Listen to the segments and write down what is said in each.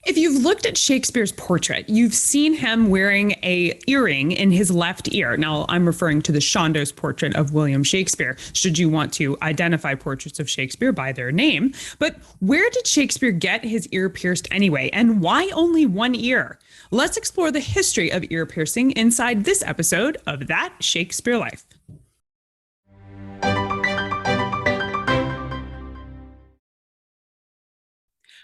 If you've looked at Shakespeare's portrait, you've seen him wearing a earring in his left ear. Now, I'm referring to the Chandos portrait of William Shakespeare, should you want to identify portraits of Shakespeare by their name. But where did Shakespeare get his ear pierced anyway? And why only one ear? Let's explore the history of ear piercing inside this episode of That Shakespeare Life.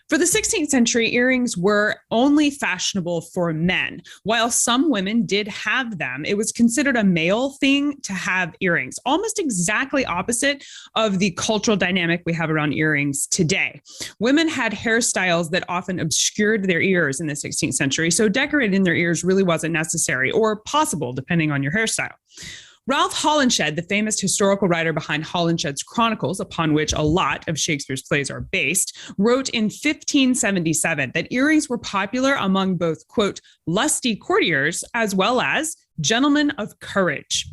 For the 16th century, earrings were only fashionable for men. While some women did have them, it was considered a male thing to have earrings, almost exactly opposite of the cultural dynamic we have around earrings today. Women had hairstyles that often obscured their ears in the 16th century, so decorating their ears really wasn't necessary or possible, depending on your hairstyle. Ralph Holinshed, the famous historical writer behind Holinshed's Chronicles, upon which a lot of Shakespeare's plays are based, wrote in 1577 that earrings were popular among both, quote, lusty courtiers as well as gentlemen of courage.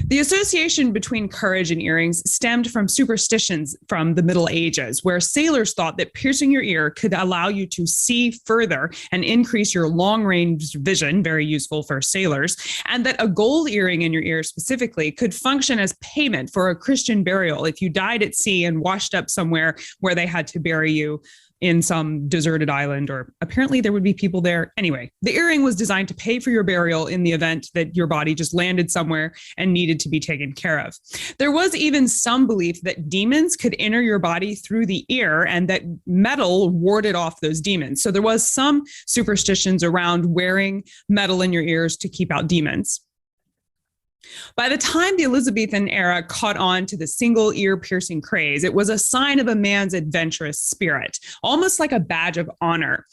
The association between courage and earrings stemmed from superstitions from the Middle Ages, where sailors thought that piercing your ear could allow you to see further and increase your long-range vision, very useful for sailors, and that a gold earring in your ear specifically could function as payment for a Christian burial if you died at sea and washed up somewhere where they had to bury you in some deserted island, or apparently there would be people there. Anyway, the earring was designed to pay for your burial in the event that your body just landed somewhere and needed to be taken care of. There was even some belief that demons could enter your body through the ear and that metal warded off those demons. So there was some superstitions around wearing metal in your ears to keep out demons. By the time the Elizabethan era caught on to the single ear piercing craze, it was a sign of a man's adventurous spirit, almost like a badge of honor.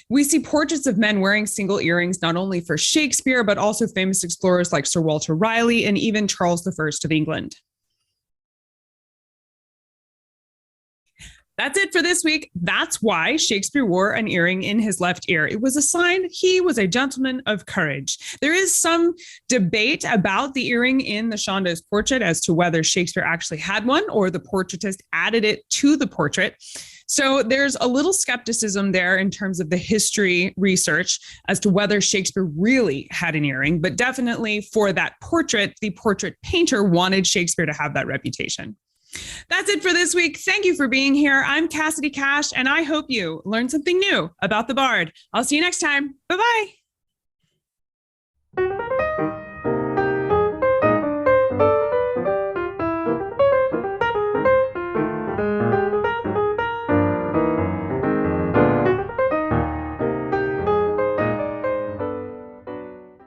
We see portraits of men wearing single earrings not only for Shakespeare, but also famous explorers like Sir Walter Raleigh and even Charles I of England. That's it for this week. That's why Shakespeare wore an earring in his left ear. It was a sign he was a gentleman of courage. There is some debate about the earring in the Chandos portrait as to whether Shakespeare actually had one or the portraitist added it to the portrait. So there's a little skepticism there in terms of the history research as to whether Shakespeare really had an earring, but definitely for that portrait, the portrait painter wanted Shakespeare to have that reputation. That's it for this week. Thank you for being here. I'm Cassidy Cash, and I hope you learned something new about the Bard. I'll see you next time. Bye-bye.